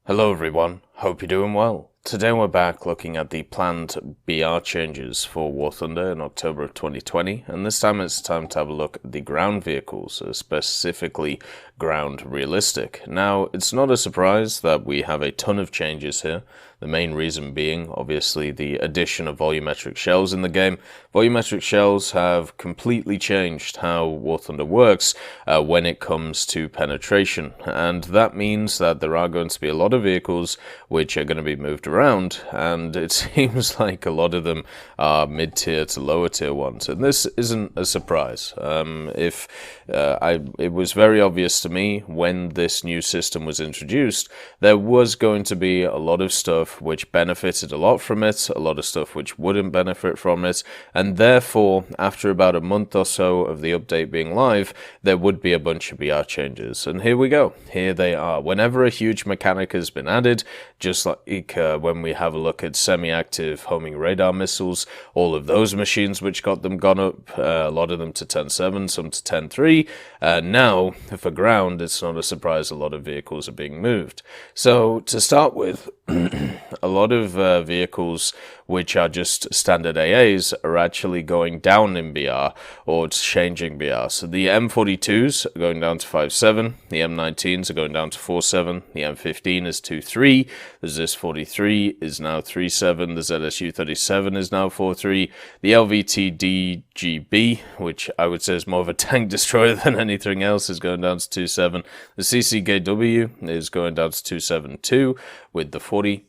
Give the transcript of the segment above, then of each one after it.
Hello everyone, hope you're doing well. Today we're back looking at the planned BR changes for War Thunder in October of 2020, and this time it's time to have a look at the ground vehicles, specifically ground realistic. Now, it's not a surprise that we have a ton of changes here, the main reason being, obviously, the addition of volumetric shells in the game. Volumetric shells have completely changed how War Thunder works when it comes to penetration, and that means that there are going to be a lot of vehicles which are going to be moved around, and it seems like a lot of them are mid-tier to lower-tier ones, and this isn't a surprise. It was very obvious to me when this new system was introduced, there was going to be a lot of stuff which benefited a lot from it, a lot of stuff which wouldn't benefit from it, and therefore, after about a month or so of the update being live, there would be a bunch of BR changes. And here we go. Here they are. Whenever a huge mechanic has been added, just like when we have a look at semi-active homing radar missiles, all of those machines which got them gone up, a lot of them to 10.7, some to 10.3. Now, for ground, it's not a surprise a lot of vehicles are being moved. So, to start with, a lot of vehicles which are just standard AAs are actually going down in BR, or it's changing BR. So the M42s are going down to 5.7, the M19s are going down to 4.7, the M15 is 2.3, the ZIS-43 is now 3.7, the ZSU-37 is now 4.3, the LVT-DGB, which I would say is more of a tank destroyer than anything else, is going down to 2.7, the CCKW is going down to 2.7.2 with the 40.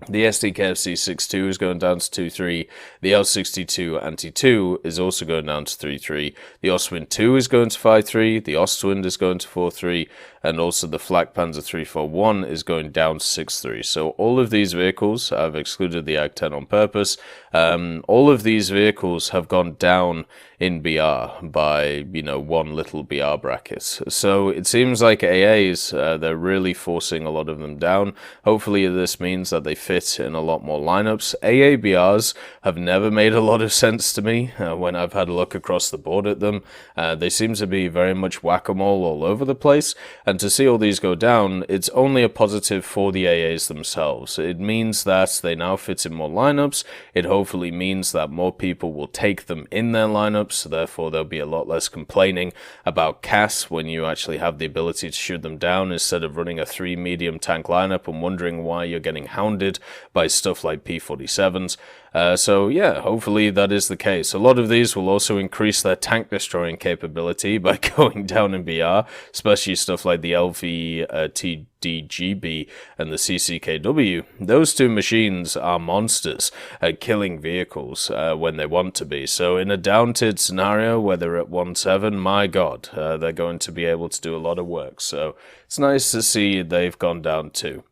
The SDKFC 6.2 is going down to 2.3, the L62 Anti-2 is also going down to 3.3, the Ostwind 2 is going to 5.3, the Ostwind is going to 4.3, and also the Flak Panzer 341 is going down to 6.3. So all of these vehicles, I've excluded the AG-10 on purpose, all of these vehicles have gone down in BR by, one little BR bracket. So it seems like AAs, they're really forcing a lot of them down. Hopefully this means that they fit in a lot more lineups. AA BRs have never made a lot of sense to me when I've had a look across the board at them. They seem to be very much whack-a-mole all over the place, and to see all these go down, it's only a positive for the AAs themselves. It means that they now fit in more lineups. It hopefully means that more people will take them in their lineups, so therefore there'll be a lot less complaining about CAS when you actually have the ability to shoot them down instead of running a 3 medium tank lineup and wondering why you're getting hounded by stuff like P-47s. So yeah, hopefully that is the case. A lot of these will also increase their tank destroying capability by going down in BR, especially stuff like the LVT-DGB and the CCKW. Those two machines are monsters at killing vehicles when they want to be. So in a down-tid scenario where they're at 1.7, my god, they're going to be able to do a lot of work. So it's nice to see they've gone down too.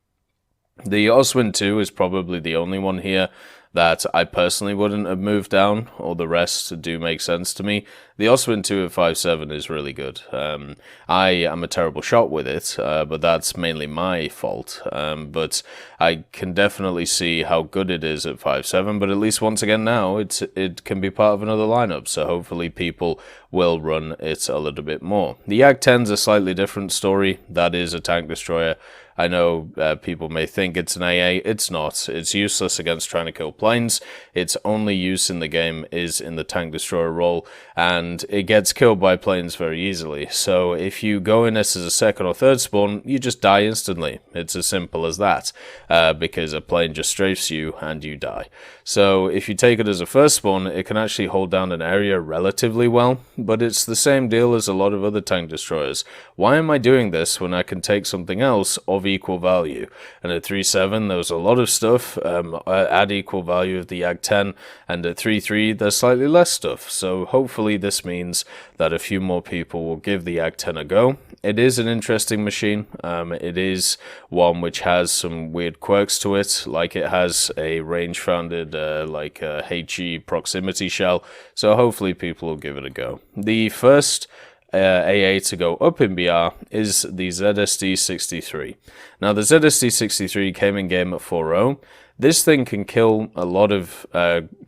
The Oswin 2 is probably the only one here that I personally wouldn't have moved down. All the rest do make sense to me. The Oswin 2 at 5.7 is really good. I am a terrible shot with it, but that's mainly my fault. But I can definitely see how good it is at 5.7, but at least once again now, it can be part of another lineup, so hopefully people will run it a little bit more. The AG-10's a slightly different story. That is a tank destroyer. I know people may think it's an AA. It's not. It's useless against trying to kill planes. Its only use in the game is in the tank destroyer role, and it gets killed by planes very easily. So if you go in this as a second or third spawn, you just die instantly. It's as simple as that, because a plane just strafes you and you die. So if you take it as a first spawn, it can actually hold down an area relatively well, but it's the same deal as a lot of other tank destroyers. Why am I doing this when I can take something else of equal value? And at 3.7 there was a lot of stuff at equal value of the AG-10, and at 3.3 there's slightly less stuff. So hopefully this means that a few more people will give the AG-10 a go. It is an interesting machine. It is one which has some weird quirks to it, like it has a range-founded like a HE proximity shell, so hopefully people will give it a go. The first AA to go up in BR is the ZSD-63. Now the ZSD-63 came in game at 4.0. this thing can kill a lot of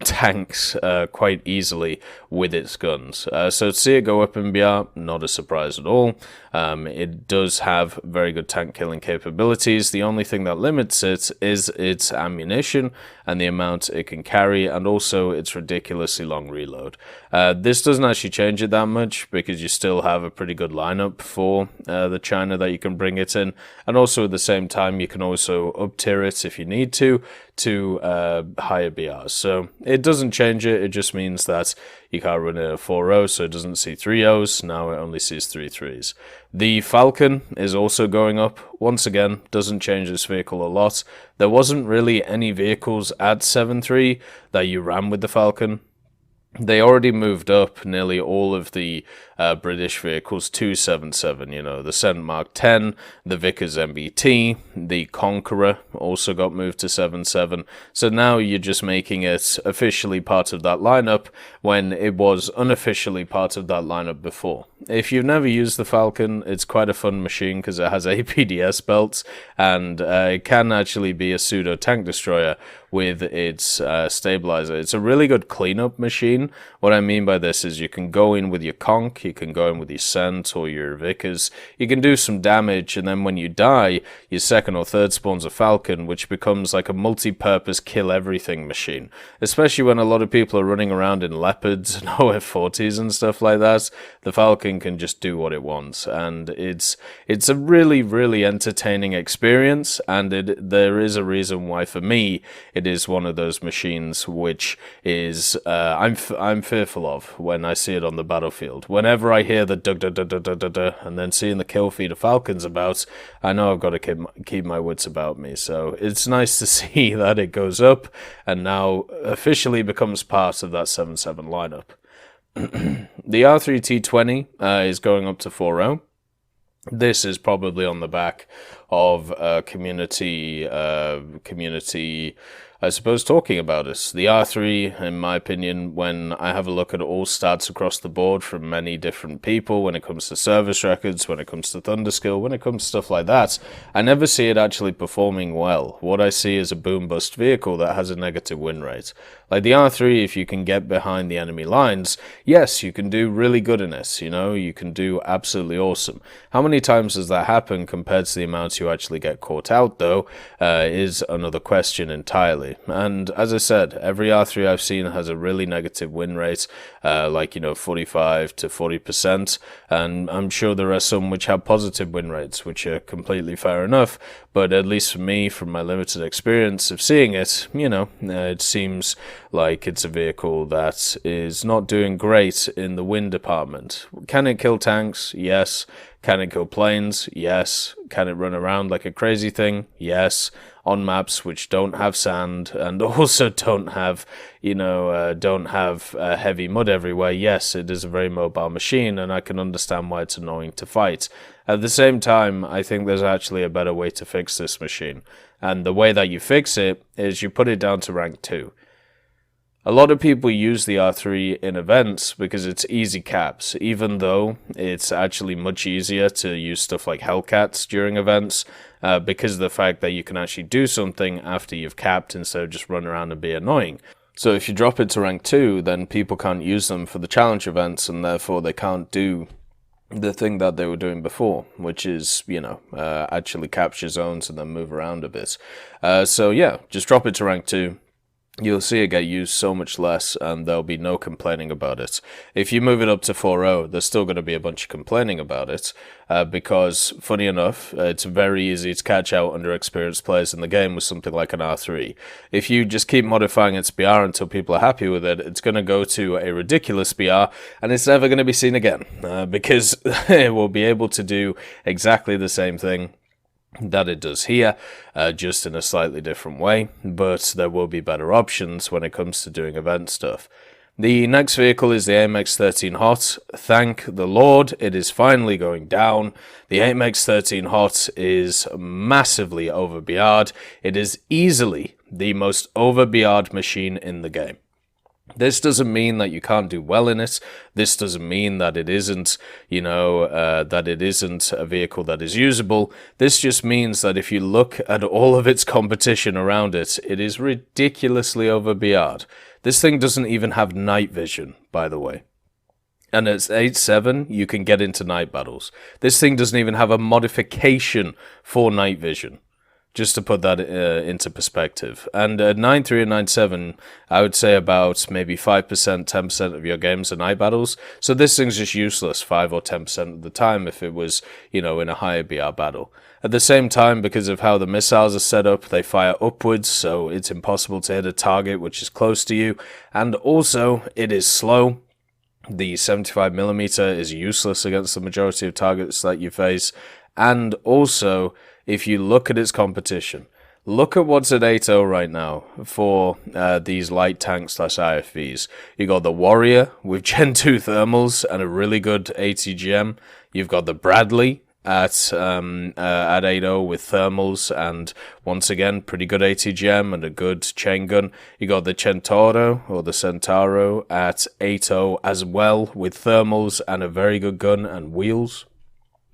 tanks quite easily with its guns. So to see it go up in BR, not a surprise at all. It does have very good tank killing capabilities. The only thing that limits it is its ammunition and the amount it can carry, and also its ridiculously long reload. This doesn't actually change it that much because you still have a pretty good lineup for the China that you can bring it in, and also at the same time you can also up tier it if you need to higher BRs. So it doesn't change it, it just means that you can't run it at 4.0, so it doesn't see 3.0s, now it only sees 3.3s. The Falcon is also going up. Once again, doesn't change this vehicle a lot. There wasn't really any vehicles at 7.3 that you ran with the Falcon. They already moved up nearly all of the British vehicles to 7.7, you know, the Cent Mark 10, the Vickers MBT, the Conqueror also got moved to 7.7, so now you're just making it officially part of that lineup when it was unofficially part of that lineup before. If you've never used the Falcon, it's quite a fun machine because it has APDS belts, and it can actually be a pseudo tank destroyer with its stabilizer. It's a really good cleanup machine. What I mean by this is you can go in with your Conch, you can go in with your Cent or your Vickers, you can do some damage, and then when you die, your second or third spawns a Falcon, which becomes like a multi-purpose kill everything machine. Especially when a lot of people are running around in Leopards and OF40s and stuff like that, the Falcon can just do what it wants, and it's a really, really entertaining experience, and there is a reason why for me it is one of those machines which is I'm fearful of when I see it on the battlefield. Whenever I hear the dug dug dug dug dug dug and then seeing the kill feed of Falcons about, I know I've got to keep my wits about me. So it's nice to see that it goes up and now officially becomes part of that 7.7 lineup. The R3T20 is going up to 4.0. This is probably on the back of community, I suppose, talking about it. The R3, in my opinion, when I have a look at all stats across the board from many different people, when it comes to service records, when it comes to Thunderskill, when it comes to stuff like that, I never see it actually performing well. What I see is a boom-bust vehicle that has a negative win rate. Like the R3, if you can get behind the enemy lines, yes, you can do really good in it, you know, you can do absolutely awesome. How many times does that happen compared to the amount you actually get caught out, though, is another question entirely. And as I said, every R3 I've seen has a really negative win rate, like, you know, 45 to 40%, and I'm sure there are some which have positive win rates, which are completely fair enough, but at least for me, from my limited experience of seeing it, you know, it seems like it's a vehicle that is not doing great in the win department. Can it kill tanks? Yes. Can it kill planes? Yes. Can it run around like a crazy thing? Yes. On maps which don't have sand and also don't have, you know, heavy mud everywhere, yes, it is a very mobile machine, and I can understand why it's annoying to fight. At the same time, I think there's actually a better way to fix this machine, and the way that you fix it is you put it down to rank 2. A lot of people use the R3 in events because it's easy caps, even though it's actually much easier to use stuff like Hellcats during events, because of the fact that you can actually do something after you've capped instead of just run around and be annoying. So if you drop it to rank 2, then people can't use them for the challenge events, and therefore they can't do the thing that they were doing before, which is, you know, actually capture zones and then move around a bit. So yeah, just drop it to rank 2. You'll see it get used so much less, and there'll be no complaining about it. If you move it up to 4.0, there's still going to be a bunch of complaining about it, because, funny enough, it's very easy to catch out under experienced players in the game with something like an R3. If you just keep modifying its BR until people are happy with it, it's going to go to a ridiculous BR, and it's never going to be seen again, because it will be able to do exactly the same thing that it does here, just in a slightly different way, but there will be better options when it comes to doing event stuff. The next vehicle is the AMX-13 Hot. Thank the Lord, it is finally going down. The AMX-13 Hot is massively over-BR'd. It is easily the most over-BR'd machine in the game. This doesn't mean that you can't do well in it. This doesn't mean that it isn't, that it isn't a vehicle that is usable. This just means that if you look at all of its competition around it, it is ridiculously over BR'd. This thing doesn't even have night vision, by the way. And at 8.7, you can get into night battles. This thing doesn't even have a modification for night vision. Just to put that into perspective. And at 9.3 and 9.7, I would say about maybe 5%, 10% of your games are night battles. So this thing's just useless 5 or 10% of the time if it was, in a higher BR battle. At the same time, because of how the missiles are set up, they fire upwards, so it's impossible to hit a target which is close to you. And also, it is slow. The 75mm is useless against the majority of targets that you face. And also, if you look at its competition, look at what's at 8.0 right now for these light tanks / IFVs. You got the Warrior with Gen 2 thermals and a really good ATGM. You've got the Bradley at 8.0 with thermals and once again pretty good ATGM and a good chain gun. You got the Centauro at 8.0 as well with thermals and a very good gun and wheels.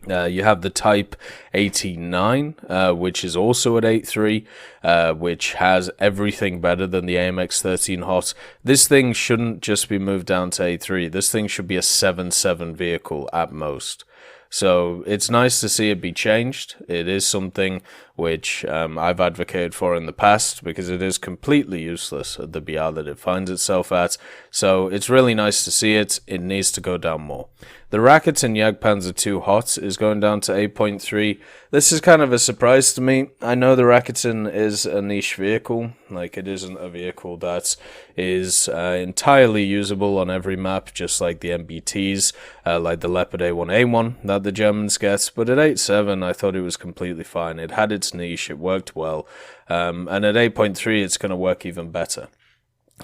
You have the Type 89, which is also at 8.3, which has everything better than the AMX 13 Hot. This thing shouldn't just be moved down to 8.3. This thing should be a 7.7 vehicle at most. So it's nice to see it be changed. It is something which I've advocated for in the past because it is completely useless at the BR that it finds itself at. So it's really nice to see it. It needs to go down more. The Rakuten Jagdpanzer II Hot is going down to 8.3. This is kind of a surprise to me. I know the Rakuten is a niche vehicle. Like, it isn't a vehicle that is entirely usable on every map, just like the MBTs, like the Leopard A1A1 that the Germans get. But at 8.7, I thought it was completely fine. It had its niche. It worked well. And at 8.3, it's going to work even better.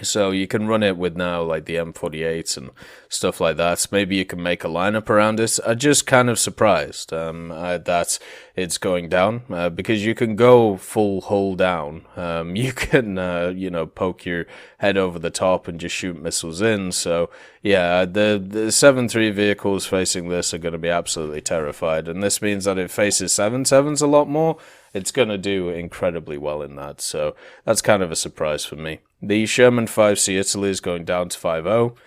So you can run it with now like the M48 and stuff like that. Maybe you can make a lineup around it. I'm just kind of surprised that it's going down because you can go full hull down. You can, poke your head over the top and just shoot missiles in. So yeah, the 7.3 vehicles facing this are going to be absolutely terrified. And this means that it faces 7.7s a lot more. It's going to do incredibly well in that. So that's kind of a surprise for me. The Sherman 5C Italy is going down to 5.0.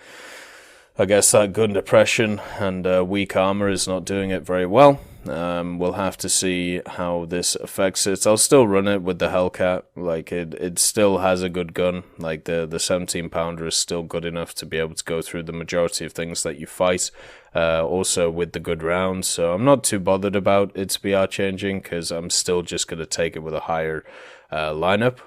I guess that gun depression and weak armor is not doing it very well. We'll have to see how this affects it. I'll still run it with the Hellcat. Like, it still has a good gun. Like, the 17-pounder is still good enough to be able to go through the majority of things that you fight. Also with the good rounds. So I'm not too bothered about its BR changing because I'm still just going to take it with a higher lineup.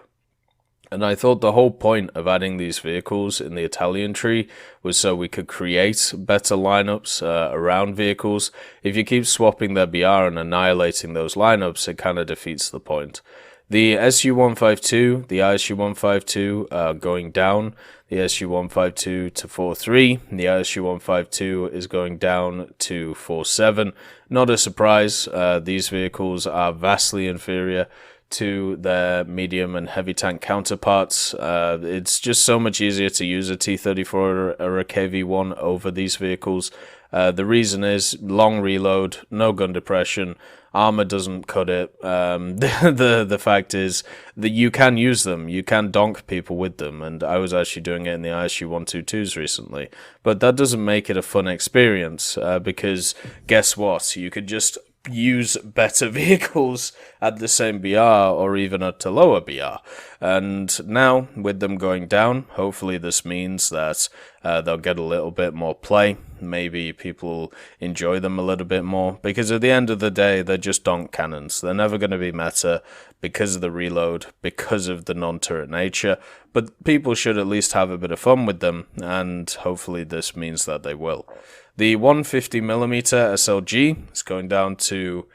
And I thought the whole point of adding these vehicles in the Italian tree was so we could create better lineups around vehicles. If you keep swapping their BR and annihilating those lineups, it kind of defeats the point. The SU-152, the ISU-152 are going down. The SU-152 to 4.3. The ISU-152 is going down to 4.7. Not a surprise. These vehicles are vastly inferior to their medium and heavy tank counterparts. It's just so much easier to use a T-34 or a KV-1 over these vehicles. The reason is long reload, no gun depression, armor doesn't cut it. The fact is that you can use them, you can donk people with them, and I was actually doing it in the ISU-122s recently. But that doesn't make it a fun experience, because guess what? You could just use better vehicles at the same BR or even at a lower BR. And now, with them going down, hopefully this means that they'll get a little bit more play. Maybe people enjoy them a little bit more, because at the end of the day, they're just donk cannons. They're never going to be meta because of the reload, because of the non-turret nature, but people should at least have a bit of fun with them, and hopefully this means that they will. The 150mm SLG is going down to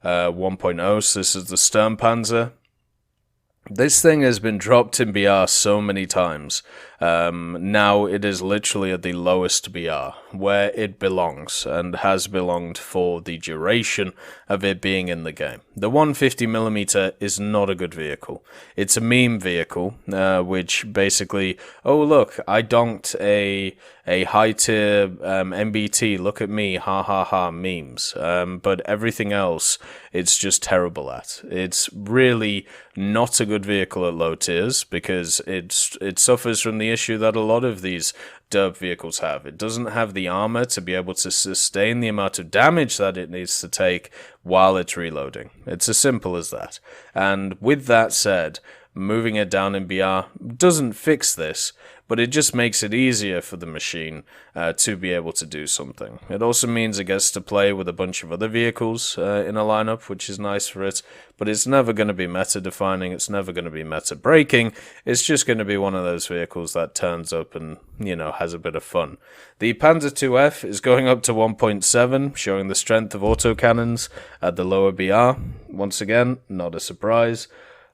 1.0, so this is the Sturmpanzer. This thing has been dropped in BR so many times. Now it is literally at the lowest BR, where it belongs, and has belonged for the duration of it being in the game. The 150mm is not a good vehicle. It's a meme vehicle, which basically, oh look, I donked a high tier MBT, look at me, ha ha ha, memes. But everything else, it's just terrible at. It's really not a good vehicle at low tiers because it suffers from the issue that a lot of these derp vehicles have. It doesn't have the armor to be able to sustain the amount of damage that it needs to take while it's reloading. It's as simple as that. And with that said, moving it down in BR doesn't fix this, but it just makes it easier for the machine to be able to do something. It also means it gets to play with a bunch of other vehicles in a lineup, which is nice for it, but it's never going to be meta-defining, it's never going to be meta-breaking, it's just going to be one of those vehicles that turns up and, you know, has a bit of fun. The Panzer IIF is going up to 1.7, showing the strength of autocannons at the lower BR. Once again, not a surprise.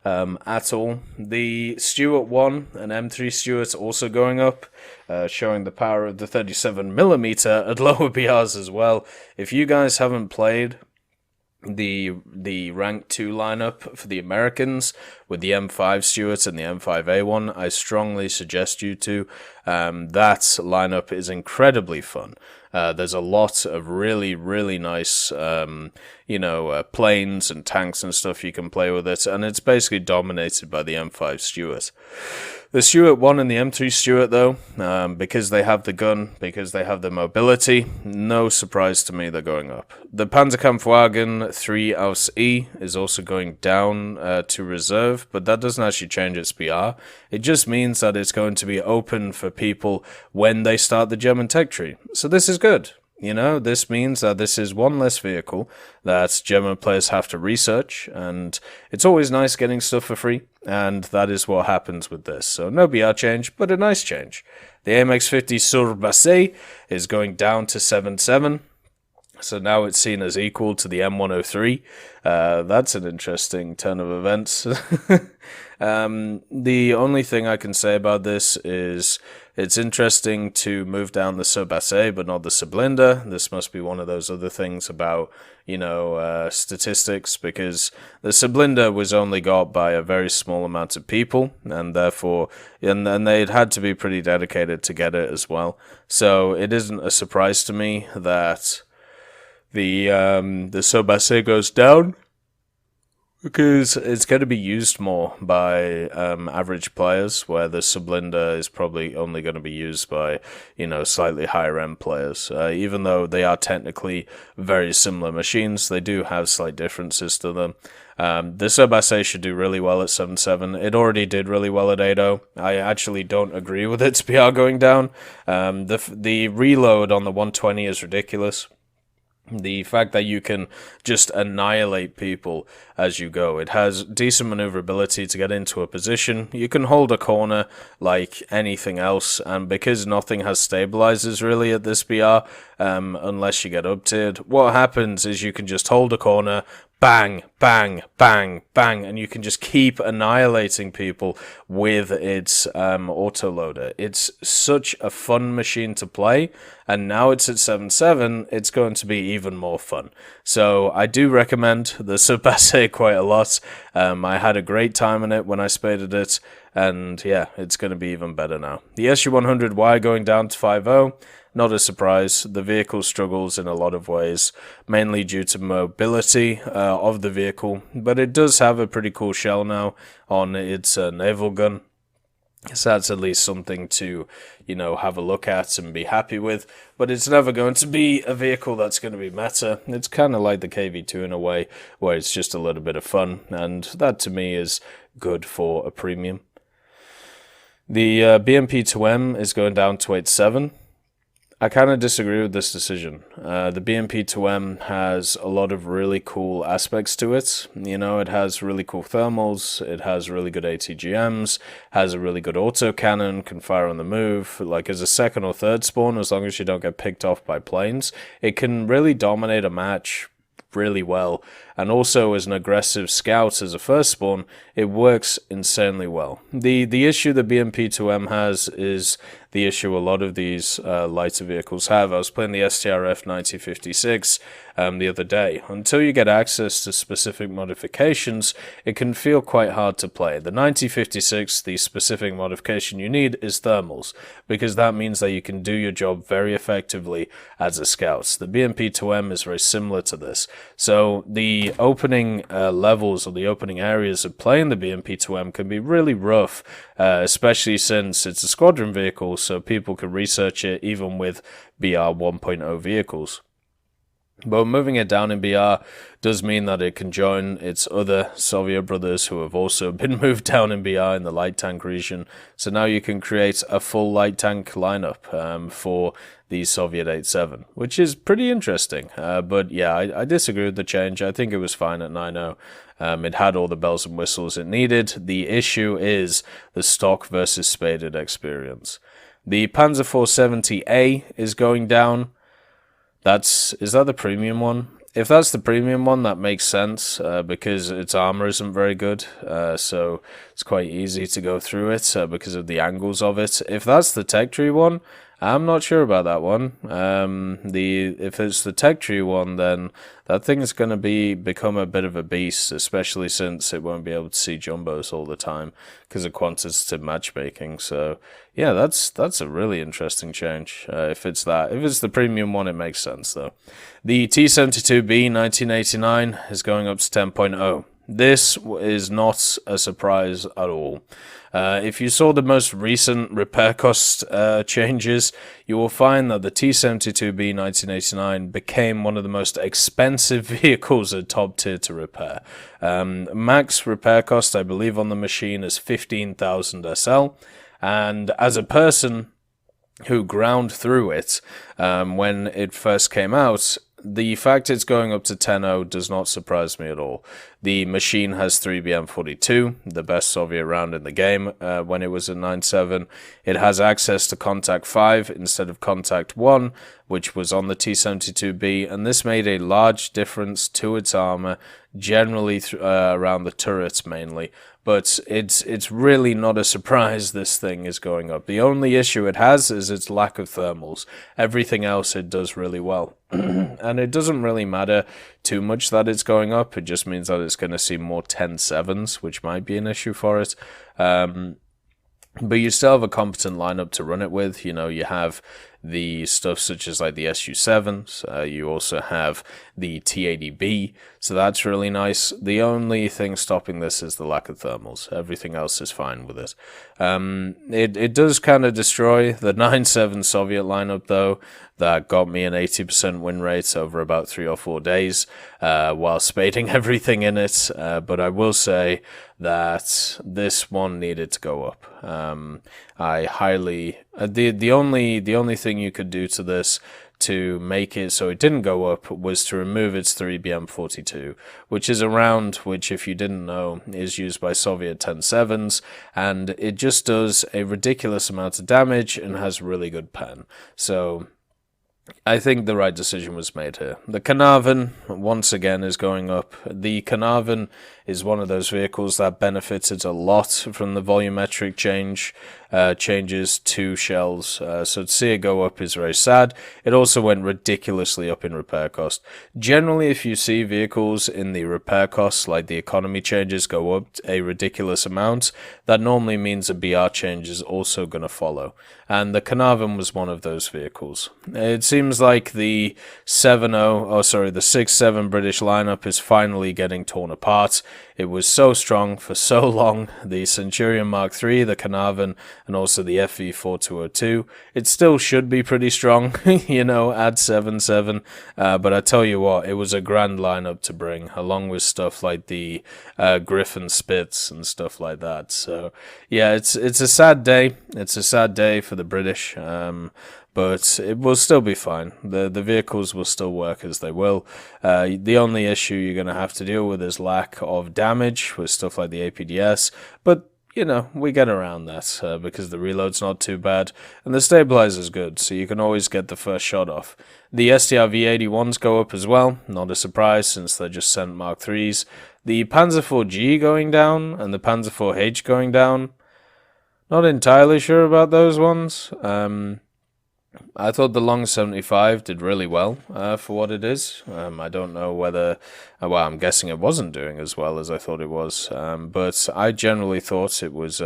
At all. The Stuart 1 and M3 Stuart also going up, showing the power of the 37mm at lower BRs as well. If you guys haven't played the rank 2 lineup for the Americans with the M5 Stuart and the M5A1, I strongly suggest you to. That lineup is incredibly fun. There's a lot of really, really nice, planes and tanks and stuff you can play with it, and it's basically dominated by the M5 Stuart. The Stuart 1 and the M3 Stuart, though, because they have the gun, because they have the mobility, no surprise to me they're going up. The Panzerkampfwagen 3 Aus E is also going down to reserve, but that doesn't actually change its BR. It just means that it's going to be open for people when they start the German tech tree. So this is good. You know, this means that this is one less vehicle that German players have to research, and it's always nice getting stuff for free, and that is what happens with this. So no BR change, but a nice change. The AMX-50 Surbassé is going down to 7.7, so now it's seen as equal to the M103. That's an interesting turn of events. The only thing I can say about this is it's interesting to move down the Surbassé, but not the Sublinder. This must be one of those other things about, statistics, because the Sublinder was only got by a very small amount of people, and therefore, and they'd had to be pretty dedicated to get it as well. So it isn't a surprise to me that the Surbassé goes down, because it's going to be used more by average players, where the Sublinder is probably only going to be used by, slightly higher end players. Even though they are technically very similar machines, they do have slight differences to them. The Surbassé should do really well at 7.7. It already did really well at 8.0. I actually don't agree with its PR going down. The reload on the 120 is ridiculous. The fact that you can just annihilate people as you go. It has decent maneuverability to get into a position. You can hold a corner like anything else, and because nothing has stabilizers really at this BR, unless you get up-tiered, what happens is you can just hold a corner, bang, bang, bang, bang, and you can just keep annihilating people with its autoloader. It's such a fun machine to play, and now it's at 7.7, it's going to be even more fun. So I do recommend the Surbassé quite a lot. I had a great time in it when I spaded it, and yeah, it's going to be even better now. The SU-100Y going down to 5.0. Not a surprise, the vehicle struggles in a lot of ways, mainly due to mobility of the vehicle, but it does have a pretty cool shell now on its naval gun. So that's at least something to, have a look at and be happy with, but it's never going to be a vehicle that's going to be meta. It's kind of like the KV-2 in a way, where it's just a little bit of fun, and that to me is good for a premium. The BMP-2M is going down to 8.7. I kind of disagree with this decision. The BMP-2M has a lot of really cool aspects to it. It has really cool thermals, it has really good ATGMs, has a really good autocannon, can fire on the move. Like as a second or third spawn, as long as you don't get picked off by planes, it can really dominate a match really well. And also as an aggressive scout as a first spawn, it works insanely well. The issue the BMP-2M has is the issue a lot of these lighter vehicles have. I was playing the STRF 9056 the other day. Until you get access to specific modifications, it can feel quite hard to play. The 9056, the specific modification you need is thermals, because that means that you can do your job very effectively as a scout. The BMP-2M is very similar to this. So the opening levels or the opening areas of playing the BMP-2M can be really rough, especially since it's a squadron vehicle, so people can research it even with BR 1.0 vehicles. But moving it down in BR does mean that it can join its other Soviet brothers who have also been moved down in BR in the light tank region. So now you can create a full light tank lineup for the Soviet 8.7, which is pretty interesting. But yeah, I disagree with the change. I think it was fine at 9.0. It had all the bells and whistles it needed. The issue is the stock versus spaded experience. The Panzer 470A is going down. Is that the premium one? If that's the premium one, that makes sense, because its armor isn't very good, so it's quite easy to go through it because of the angles of it. If that's the tech tree one, I'm not sure about that one. If it's the tech tree one, then that thing is going to become a bit of a beast, especially since it won't be able to see jumbos all the time because of quantitative matchmaking. So yeah, that's a really interesting change. If it's the premium one, it makes sense though. The T-72B 1989 is going up to 10.0. This is not a surprise at all. If you saw the most recent repair cost changes, you will find that the T-72B 1989 became one of the most expensive vehicles at top tier to repair. Max repair cost, I believe, on the machine is 15,000 SL, and as a person who ground through it when it first came out, the fact it's going up to 10.0 does not surprise me at all. The machine has 3BM42, the best Soviet round in the game when it was at 9.7. It has access to Contact 5 instead of Contact 1, which was on the T-72B, and this made a large difference to its armor, generally around the turrets mainly. But it's really not a surprise this thing is going up. The only issue it has is its lack of thermals. Everything else it does really well. And it doesn't really matter too much that it's going up. It just means that it's going to see more 10.7s, which might be an issue for it. But you still have a competent lineup to run it with. You know, you have the stuff such as like the SU-7s. You also have the T-80B, so that's really nice. The only thing stopping this is the lack of thermals. Everything else is fine with it. It does kind of destroy the 9.7 Soviet lineup, though. That got me an 80% win rate over about 3 or 4 days while spading everything in it. But I will say that this one needed to go up. I highly the only thing you could do to this to make it so it didn't go up was to remove its 3BM42, which is a round which, if you didn't know, is used by Soviet 10.7s, and it just does a ridiculous amount of damage and has really good pen. So I think the right decision was made here. The Carnarvon, once again, is going up. The Carnarvon is one of those vehicles that benefited a lot from the volumetric changes to shells. So to see it go up is very sad. It also went ridiculously up in repair cost. Generally, if you see vehicles in the repair costs, like the economy changes, go up a ridiculous amount, that normally means a BR change is also going to follow. And the Carnarvon was one of those vehicles. It seems like the 6.7 British lineup is finally getting torn apart. It was so strong for so long. The Centurion Mark III, the Carnarvon, and also the FV4202. It still should be pretty strong, you know, at 7.7. But I tell you what, it was a grand lineup to bring, along with stuff like the Griffin Spitz and stuff like that. So yeah, it's a sad day. It's a sad day for the British. But it will still be fine. The vehicles will still work as they will. The only issue you're going to have to deal with is lack of damage with stuff like the APDS. But you know, we get around that because the reload's not too bad and the stabilizer's good, so you can always get the first shot off. The STR-V81s go up as well, not a surprise since they're just sent Mark IIIs. The Panzer IV-G going down and the Panzer IV-H going down, not entirely sure about those ones. I thought the Long 75 did really well for what it is. I don't know whether, well, I'm guessing it wasn't doing as well as I thought it was, but I generally thought it was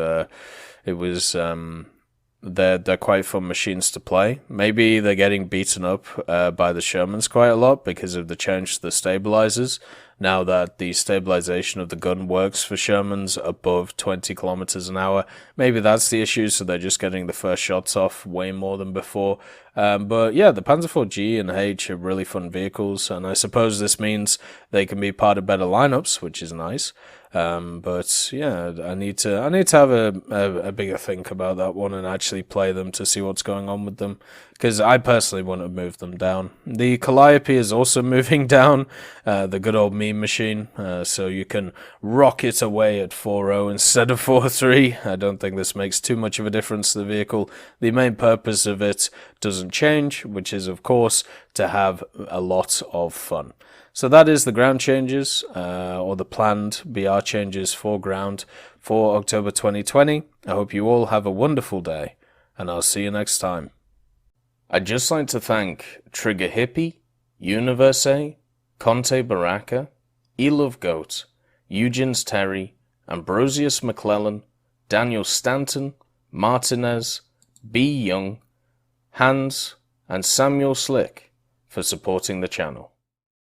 they're quite fun machines to play. Maybe they're getting beaten up by the Shermans quite a lot because of the change to the stabilizers. Now that the stabilization of the gun works for Shermans above 20 kilometers an hour, maybe that's the issue, so they're just getting the first shots off way more than before. But yeah, the Panzer IV-G and H are really fun vehicles, and I suppose this means they can be part of better lineups, which is nice. But yeah, I need to have a bigger think about that one and actually play them to see what's going on with them, because I personally want to move them down. The Calliope is also moving down, the good old meme machine, so you can rocket away at 4.0 instead of 4.3. I don't think this makes too much of a difference to the vehicle. The main purpose of it doesn't change, which is of course to have a lot of fun. So that is the ground changes, or the planned BR changes for ground for October 2020. I hope you all have a wonderful day, and I'll see you next time. I'd just like to thank Trigger Hippie, Universe, Conte Baraka, Elove Goat, Eugens Terry, Ambrosius McClellan, Daniel Stanton, Martinez, B. Young, Hans, and Samuel Slick for supporting the channel.